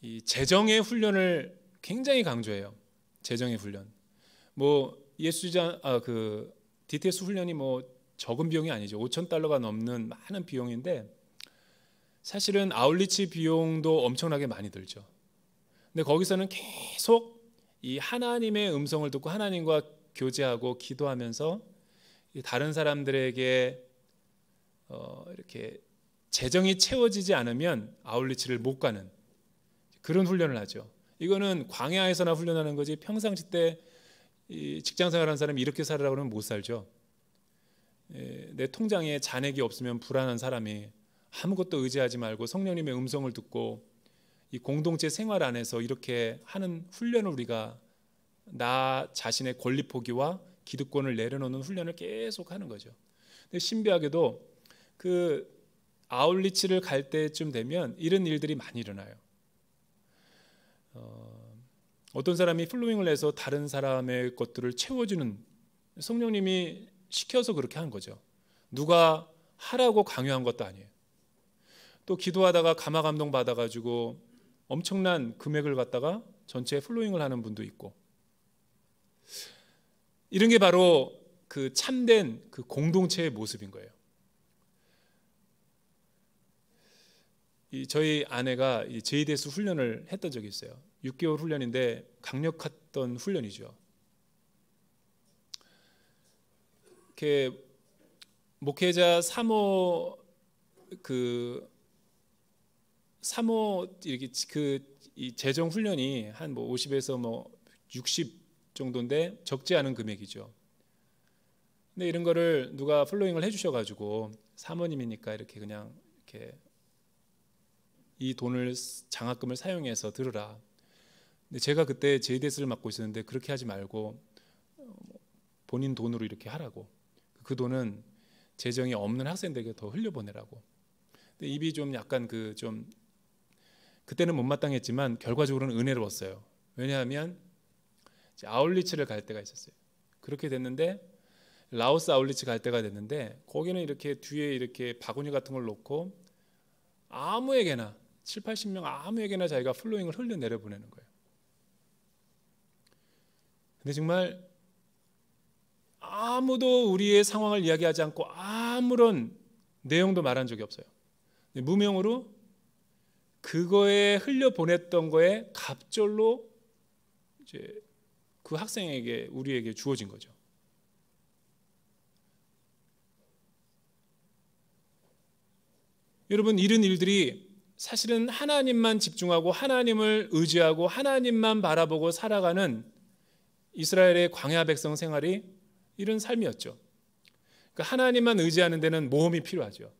S1: 이 재정의 훈련을 굉장히 강조해요. 재정의 훈련. 뭐 예수자 DTS 훈련이 뭐 적은 비용이 아니죠. $5,000가 넘는 많은 비용인데 사실은 아울리치 비용도 엄청나게 많이 들죠. 근데 거기서는 계속 이 하나님의 음성을 듣고 하나님과 교제하고 기도하면서 다른 사람들에게 이렇게 재정이 채워지지 않으면 아울리치를 못 가는 그런 훈련을 하죠. 이거는 광야에서나 훈련하는 거지 평상시 때 직장생활하는 사람이 이렇게 살으라고 하면 못 살죠. 내 통장에 잔액이 없으면 불안한 사람이 아무것도 의지하지 말고 성령님의 음성을 듣고 이 공동체 생활 안에서 이렇게 하는 훈련을 우리가 나 자신의 권리 포기와 기득권을 내려놓는 훈련을 계속 하는 거죠. 근데 신비하게도 그 아울리치를 갈 때쯤 되면 이런 일들이 많이 일어나요. 어떤 사람이 플로잉을 해서 다른 사람의 것들을 채워주는 성령님이 시켜서 그렇게 한 거죠. 누가 하라고 강요한 것도 아니에요. 또 기도하다가 감화 감동 받아가지고 엄청난 금액을 갖다가 전체에 플로잉을 하는 분도 있고 이런 게 바로 그 참된 그 공동체의 모습인 거예요. 저희 아내가 이 JDS 훈련을 했던 적이 있어요. 6개월 훈련인데 강력했던 훈련이죠. 이렇게 목회자 3호 이렇게 이 재정 훈련이 한 뭐 50에서 뭐 60 정도인데 적지 않은 금액이죠. 근데 이런 거를 누가 플로잉을 해주셔가지고 사모님이니까 이렇게 그냥 이렇게 이 돈을 장학금을 사용해서 들으라. 근데 제가 그때 JDS를 맡고 있었는데 그렇게 하지 말고 본인 돈으로 이렇게 하라고. 그 돈은 재정이 없는 학생들에게 더 흘려보내라고. 근데 입이 좀 약간 그때는 못마땅했지만 결과적으로는 은혜로웠어요. 왜냐하면 아울리치를 갈 때가 있었어요. 그렇게 됐는데 라오스 아울리치 갈 때가 됐는데 거기는 이렇게 뒤에 이렇게 바구니 같은 걸 놓고 아무에게나 7, 80명 아무에게나 자기가 플로잉을 흘려내려 보내는 거예요. 근데 정말 아무도 우리의 상황을 이야기하지 않고 아무런 내용도 말한 적이 없어요. 무명으로 그거에 흘려보냈던 거에 갑절로 이제 그 학생에게 우리에게 주어진 거죠. 여러분 이런 일들이 사실은 하나님만 집중하고 하나님을 의지하고 하나님만 바라보고 살아가는 이스라엘의 광야 백성 생활이 이런 삶이었죠. 그러니까 하나님만 의지하는 데는 모험이 필요하죠.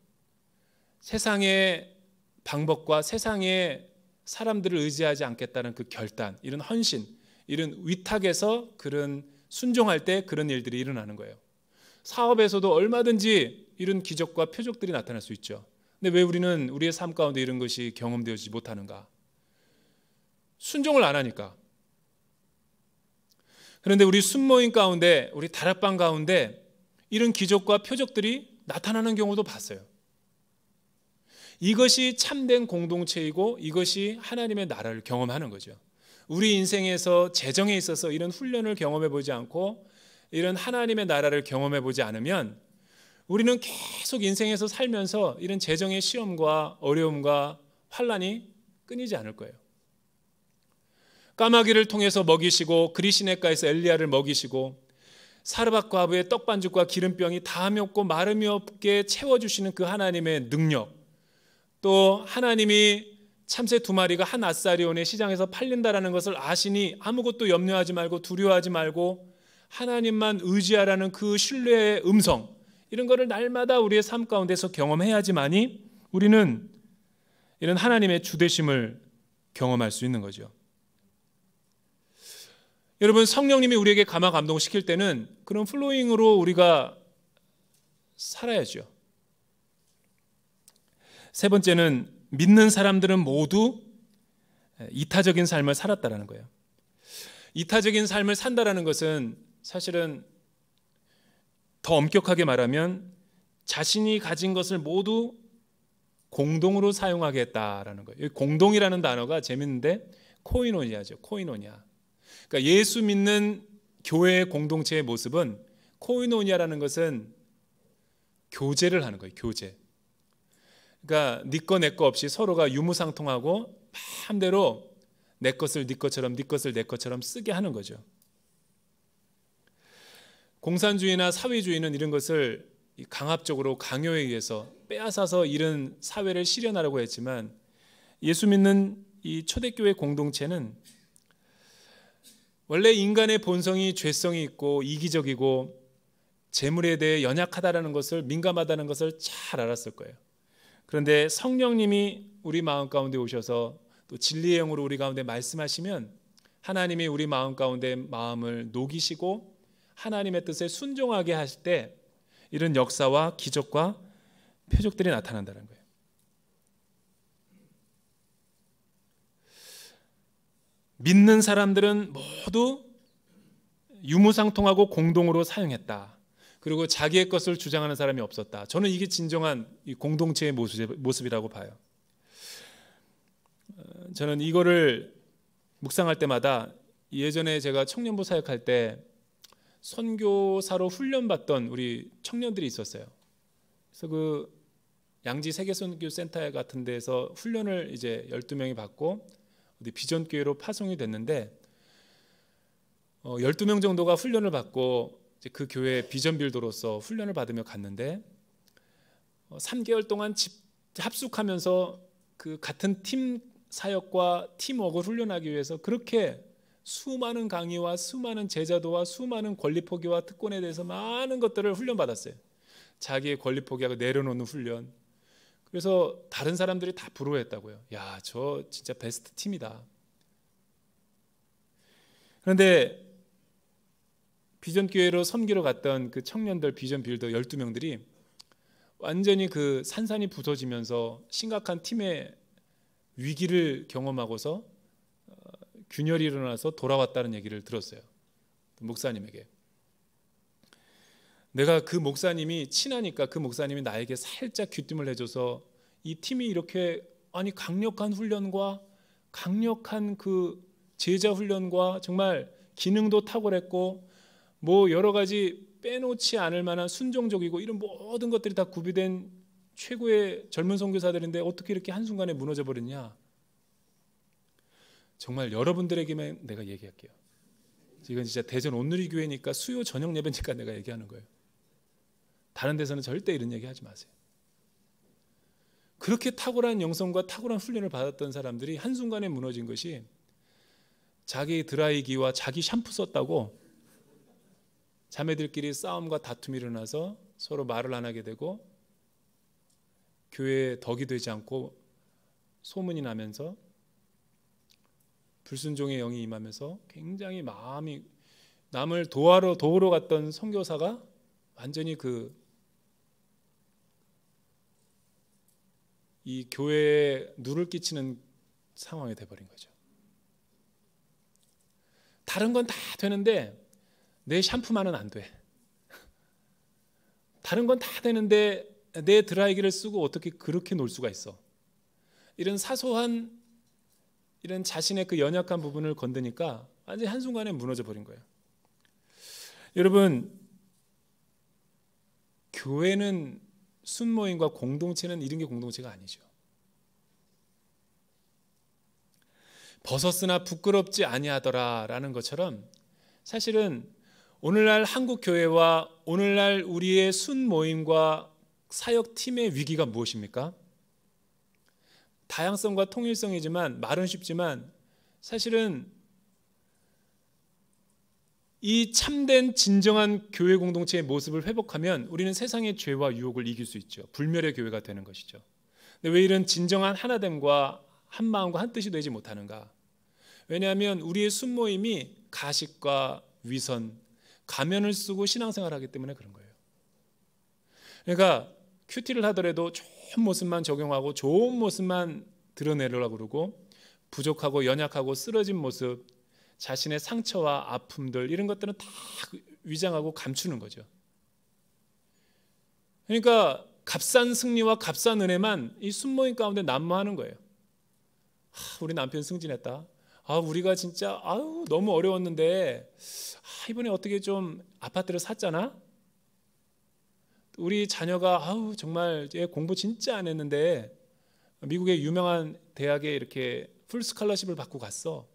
S1: 세상의 방법과 세상의 사람들을 의지하지 않겠다는 그 결단, 이런 헌신, 이런 위탁에서 그런 순종할 때 그런 일들이 일어나는 거예요. 사업에서도 얼마든지 이런 기적과 표적들이 나타날 수 있죠. 근데 왜 우리는 우리의 삶 가운데 이런 것이 경험되지 못하는가? 순종을 안 하니까. 그런데 우리 순모임 가운데, 우리 다락방 가운데 이런 기적과 표적들이 나타나는 경우도 봤어요. 이것이 참된 공동체이고 이것이 하나님의 나라를 경험하는 거죠. 우리 인생에서 재정에 있어서 이런 훈련을 경험해 보지 않고 이런 하나님의 나라를 경험해 보지 않으면 우리는 계속 인생에서 살면서 이런 재정의 시험과 어려움과 환난이 끊이지 않을 거예요. 까마귀를 통해서 먹이시고 그리시네가에서 엘리야를 먹이시고 사르밧 과부의 떡반죽과 기름병이 다함이 없고 마름이 없게 채워주시는 그 하나님의 능력, 또 하나님이 참새 2마리가 한 아사리온의 시장에서 팔린다라는 것을 아시니 아무것도 염려하지 말고 두려워하지 말고 하나님만 의지하라는 그 신뢰의 음성, 이런 거를 날마다 우리의 삶 가운데서 경험해야지만이 우리는 이런 하나님의 주되심을 경험할 수 있는 거죠. 여러분, 성령님이 우리에게 감화 감동시킬 때는 그런 플로잉으로 우리가 살아야죠. 세 번째는 믿는 사람들은 모두 이타적인 삶을 살았다라는 거예요. 이타적인 삶을 산다라는 것은 사실은 더 엄격하게 말하면 자신이 가진 것을 모두 공동으로 사용하게 했다라는 거예요. 공동이라는 단어가 재밌는데 코이노니아죠. 코이노니아. 그러니까 예수 믿는 교회의 공동체의 모습은, 코이노니아라는 것은 교제를 하는 거예요. 교제. 그러니까 네 거 내 거 없이 서로가 유무상통하고 마음대로 내 것을 네 것처럼, 네 것을 내 것처럼 쓰게 하는 거죠. 공산주의나 사회주의는 이런 것을 강압적으로 강요에 의해서 빼앗아서 이런 사회를 실현하려고 했지만, 예수 믿는 이 초대교회 공동체는 원래 인간의 본성이 죄성이 있고 이기적이고 재물에 대해 연약하다는 것을, 민감하다는 것을 잘 알았을 거예요. 그런데 성령님이 우리 마음 가운데 오셔서 또 진리의 영으로 우리 가운데 말씀하시면 하나님이 우리 마음 가운데 마음을 녹이시고 하나님의 뜻에 순종하게 하실 때 이런 역사와 기적과 표적들이 나타난다는 거예요. 믿는 사람들은 모두 유무상통하고 공동으로 사용했다. 그리고 자기의 것을 주장하는 사람이 없었다. 저는 이게 진정한 공동체의 모습이라고 봐요. 저는 이거를 묵상할 때마다, 예전에 제가 청년부 사역할 때 선교사로 훈련받던 우리 청년들이 있었어요. 그래서 그 양지 세계선교센터 같은 데서 훈련을 이제 12명이 받고 어디 비전교회로 파송이 됐는데 12명 정도가 훈련을 받고 이제 그 교회 비전빌더로서 훈련을 받으며 갔는데 3개월 동안 합숙하면서 그 같은 팀 사역과 팀워크를 훈련하기 위해서 그렇게 수많은 강의와 수많은 제자도와 수많은 권리 포기와 특권에 대해서 많은 것들을 훈련받았어요. 자기의 권리 포기하고 내려놓는 훈련. 그래서 다른 사람들이 다 부러워했다고요. 야, 저 진짜 베스트 팀이다. 그런데 비전교회로 섬기러 갔던 그 청년들, 비전 빌더 12명들이 완전히 그 산산이 부서지면서 심각한 팀의 위기를 경험하고서 균열이 일어나서 돌아왔다는 얘기를 들었어요. 목사님에게. 내가 그 목사님이 친하니까 그 목사님이 나에게 살짝 귀띔을 해줘서 이 팀이 이렇게 강력한 훈련과 강력한 그 제자 훈련과 정말 기능도 탁월했고 뭐 여러 가지 빼놓지 않을 만한 순종적이고 이런 모든 것들이 다 구비된 최고의 젊은 선교사들인데 어떻게 이렇게 한순간에 무너져 버렸냐. 정말 여러분들에게만 내가 얘기할게요. 이건 진짜 대전 온누리교회니까 수요 저녁 예배니까 내가 얘기하는 거예요. 다른 데서는 절대 이런 얘기 하지 마세요. 그렇게 탁월한 영성과 탁월한 훈련을 받았던 사람들이 한순간에 무너진 것이 자기 드라이기와 자기 샴푸 썼다고 자매들끼리 싸움과 다툼이 일어나서 서로 말을 안 하게 되고 교회에 덕이 되지 않고 소문이 나면서 불순종의 영이 임하면서 굉장히 마음이, 남을 도우러 갔던 선교사가 완전히 그 이 교회에 누를 끼치는 상황이 돼버린 거죠. 다른 건 다 되는데 내 샴푸만은 안 돼. 다른 건 다 되는데 내 드라이기를 쓰고 어떻게 그렇게 놀 수가 있어. 이런 사소한 이런 자신의 그 연약한 부분을 건드니까 완전히 한순간에 무너져 버린 거예요. 여러분, 교회는 순모임과 공동체는 이런 게 공동체가 아니죠. 벗었으나 부끄럽지 아니하더라라는 것처럼 사실은 오늘날 한국 교회와 오늘날 우리의 순모임과 사역팀의 위기가 무엇입니까? 다양성과 통일성이지만 말은 쉽지만 사실은 이 참된 진정한 교회 공동체의 모습을 회복하면 우리는 세상의 죄와 유혹을 이길 수 있죠. 불멸의 교회가 되는 것이죠. 근데 왜 이런 진정한 하나됨과 한 마음과 한 뜻이 되지 못하는가? 왜냐하면 우리의 순모임이 가식과 위선, 가면을 쓰고 신앙생활을 하기 때문에 그런 거예요. 그러니까 큐티를 하더라도 좋은 모습만 적용하고 좋은 모습만 드러내려고 그러고 부족하고 연약하고 쓰러진 모습, 자신의 상처와 아픔들 이런 것들은 다 위장하고 감추는 거죠. 그러니까 값싼 승리와 값싼 은혜만 이 순모임 가운데 난무하는 거예요. 우리 남편 승진했다. 우리가 진짜 너무 어려웠는데 이번에 어떻게 좀 아파트를 샀잖아. 우리 자녀가 정말 얘 공부 진짜 안 했는데 미국의 유명한 대학에 이렇게 풀 스칼러십을 받고 갔어.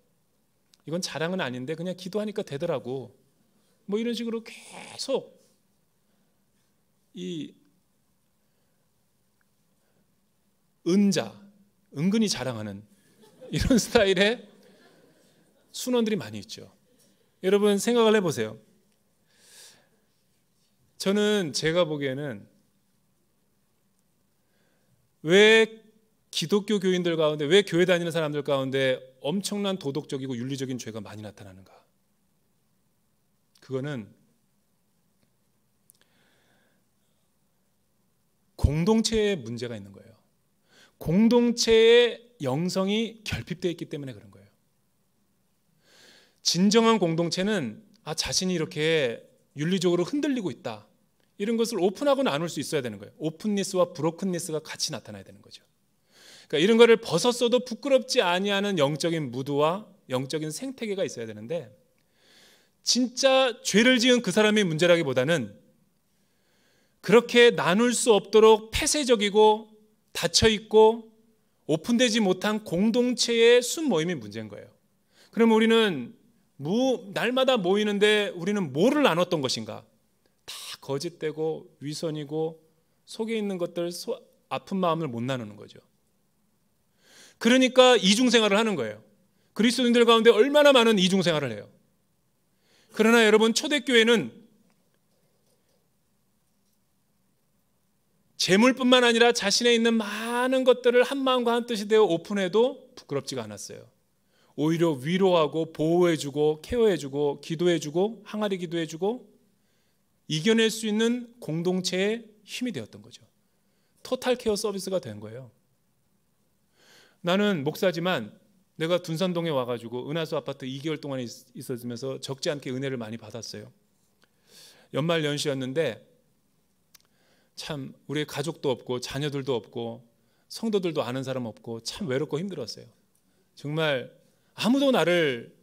S1: 이건 자랑은 아닌데 그냥 기도하니까 되더라고. 뭐 이런 식으로 계속 이 은자, 은근히 자랑하는 이런 스타일의 순원들이 많이 있죠. 여러분 생각을 해보세요. 저는 제가 보기에는 왜 기독교 교인들 가운데, 왜 교회 다니는 사람들 가운데 엄청난 도덕적이고 윤리적인 죄가 많이 나타나는가? 그거는 공동체에 문제가 있는 거예요. 공동체의 영성이 결핍되어 있기 때문에 그런 거예요. 진정한 공동체는 자신이 이렇게 윤리적으로 흔들리고 있다, 이런 것을 오픈하고 나눌 수 있어야 되는 거예요. 오픈니스와 브로큰니스가 같이 나타나야 되는 거죠. 그러니까 이런 거를 벗었어도 부끄럽지 아니하는 영적인 무드와 영적인 생태계가 있어야 되는데, 진짜 죄를 지은 그 사람의 문제라기보다는 그렇게 나눌 수 없도록 폐쇄적이고 닫혀있고 오픈되지 못한 공동체의 순모임이 문제인 거예요. 그럼 우리는 날마다 모이는데 우리는 뭐를 나눴던 것인가? 다 거짓되고 위선이고 속에 있는 것들, 아픈 마음을 못 나누는 거죠. 그러니까 이중생활을 하는 거예요. 그리스도인들 가운데 얼마나 많은 이중생활을 해요. 그러나 여러분, 초대교회는 재물뿐만 아니라 자신에 있는 많은 것들을 한 마음과 한 뜻이 되어 오픈해도 부끄럽지가 않았어요. 오히려 위로하고 보호해주고 케어해주고 기도해주고 항아리 기도해주고 이겨낼 수 있는 공동체의 힘이 되었던 거죠. 토탈 케어 서비스가 된 거예요. 나는 목사지만 내가 둔산동에 와가지고 은하수 아파트 2개월 동안 있었으면서 적지 않게 은혜를 많이 받았어요. 연말 연시였는데 참 우리의 가족도 없고 자녀들도 없고 성도들도 아는 사람 없고 참 외롭고 힘들었어요. 정말 아무도 나를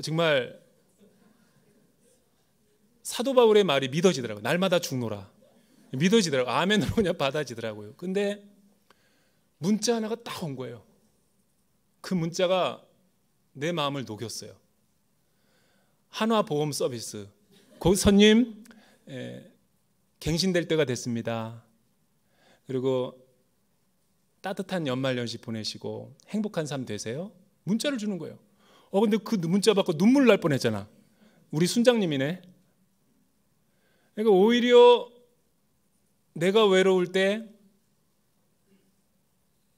S1: 정말 사도 바울의 말이 믿어지더라고요. 날마다 죽노라. 믿어지더라고요. 아멘으로 그냥 받아지더라고요. 근데 문자 하나가 딱 온 거예요. 그 문자가 내 마음을 녹였어요. 한화보험 서비스. 고선님 갱신될 때가 됐습니다. 그리고 따뜻한 연말연시 보내시고 행복한 삶 되세요. 문자를 주는 거예요. 근데 그 문자 받고 눈물 날 뻔했잖아. 우리 순장님이네. 그러니까 오히려 내가 외로울 때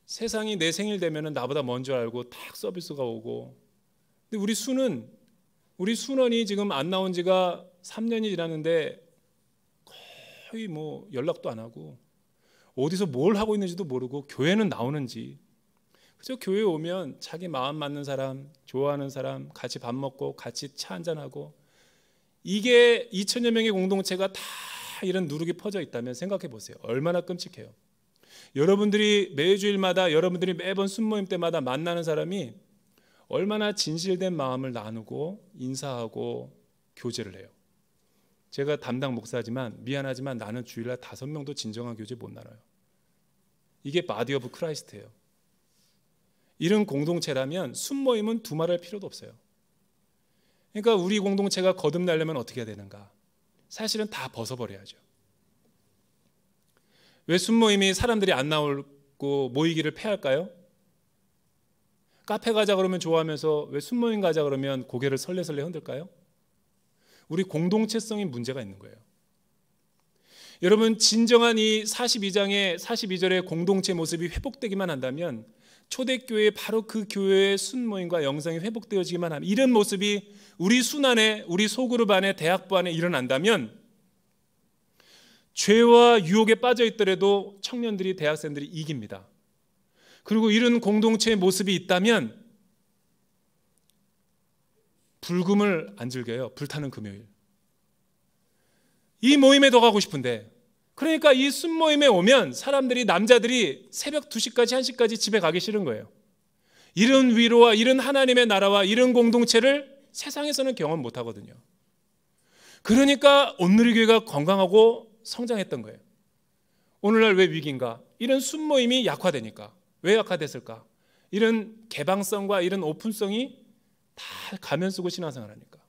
S1: 세상이 내 생일 되면은 나보다 먼저 알고 딱 서비스가 오고. 근데 우리 순원이 지금 안 나온 지가 3년이 지났는데 거의 뭐 연락도 안 하고 어디서 뭘 하고 있는지도 모르고 교회는 나오는지, 그저 교회에 오면 자기 마음 맞는 사람, 좋아하는 사람 같이 밥 먹고 같이 차 한잔하고, 이게 2000여 명의 공동체가 다 이런 누룩이 퍼져 있다면 생각해 보세요. 얼마나 끔찍해요. 여러분들이 매주일마다, 여러분들이 매번 순모임 때마다 만나는 사람이 얼마나 진실된 마음을 나누고 인사하고 교제를 해요. 제가 담당 목사지만 미안하지만 나는 주일날 5명도 진정한 교제 못 나눠요. 이게 바디 오브 크라이스트예요. 이런 공동체라면 순모임은 두말할 필요도 없어요. 그러니까 우리 공동체가 거듭나려면 어떻게 해야 되는가? 사실은 다 벗어버려야죠. 왜 순모임이 사람들이 안 나오고 모이기를 패할까요? 카페 가자 그러면 좋아하면서 왜 순모임 가자 그러면 고개를 설레설레 흔들까요? 우리 공동체성이 문제가 있는 거예요. 여러분, 진정한 이 42장의 42절의 공동체 모습이 회복되기만 한다면, 초대교회의 바로 그 교회의 순모임과 영성이 회복되어지기만 하면, 이런 모습이 우리 순안에, 우리 소그룹 안에, 대학부 안에 일어난다면, 죄와 유혹에 빠져 있더라도 청년들이, 대학생들이 이깁니다. 그리고 이런 공동체의 모습이 있다면 불금을 안 즐겨요. 불타는 금요일. 이 모임에 더 가고 싶은데, 그러니까 이 순모임에 오면 사람들이, 남자들이 새벽 2시까지 1시까지 집에 가기 싫은 거예요. 이런 위로와 이런 하나님의 나라와 이런 공동체를 세상에서는 경험 못 하거든요. 그러니까 온누리교회가 건강하고 성장했던 거예요. 오늘날 왜 위기인가? 이런 순모임이 약화되니까. 왜 약화됐을까? 이런 개방성과 이런 오픈성이 다 가면 쓰고 신앙생활 하니까.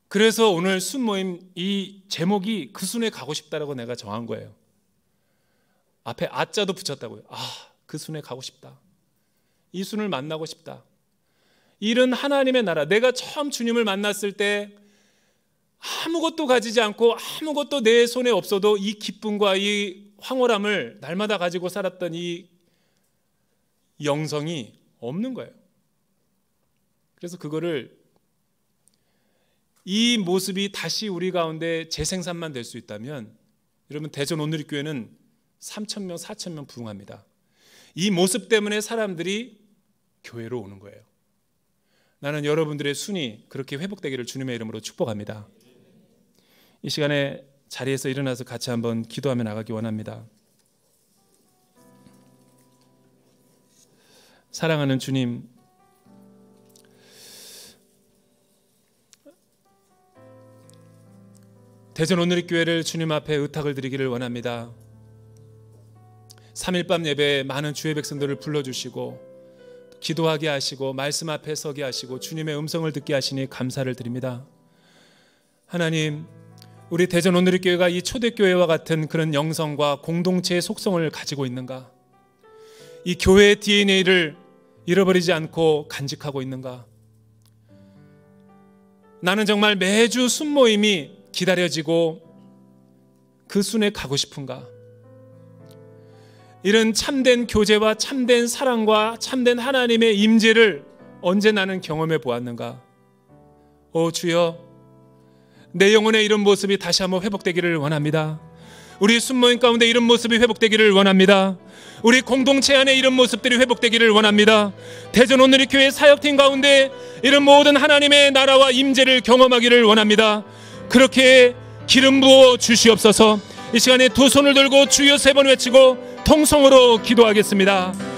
S1: 그래서 오늘 순모임 이 제목이 그 순에 가고 싶다라고 내가 정한 거예요. 앞에 아자도 붙였다고요. 그 순에 가고 싶다. 이 순을 만나고 싶다. 이런 하나님의 나라, 내가 처음 주님을 만났을 때 아무것도 가지지 않고 아무것도 내 손에 없어도 이 기쁨과 이 황홀함을 날마다 가지고 살았던 이 영성이 없는 거예요. 그래서 그거를, 이 모습이 다시 우리 가운데 재생산만 될 수 있다면, 여러분, 대전 온누리교회는 3,000명, 4,000명 부흥합니다. 이 모습 때문에 사람들이 교회로 오는 거예요. 나는 여러분들의 순이 그렇게 회복되기를 주님의 이름으로 축복합니다. 이 시간에 자리에서 일어나서 같이 한번 기도하며 나가기 원합니다. 사랑하는 주님, 대전 온누리교회를 주님 앞에 의탁을 드리기를 원합니다. 3일밤 예배에 많은 주의 백성들을 불러주시고 기도하게 하시고 말씀 앞에 서게 하시고 주님의 음성을 듣게 하시니 감사를 드립니다. 하나님, 우리 대전 온누리교회가 이 초대교회와 같은 그런 영성과 공동체의 속성을 가지고 있는가? 이 교회의 DNA를 잃어버리지 않고 간직하고 있는가? 나는 정말 매주 순모임이 기다려지고 그 순에 가고 싶은가? 이런 참된 교제와 참된 사랑과 참된 하나님의 임재를 언제 나는 경험해 보았는가? 오 주여, 내 영혼의 이런 모습이 다시 한번 회복되기를 원합니다. 우리 순모임 가운데 이런 모습이 회복되기를 원합니다. 우리 공동체 안에 이런 모습들이 회복되기를 원합니다. 대전 온누리교회 사역팀 가운데 이런 모든 하나님의 나라와 임재를 경험하기를 원합니다. 그렇게 기름 부어 주시옵소서. 이 시간에 두 손을 들고 주여 3번 외치고 통성으로 기도하겠습니다.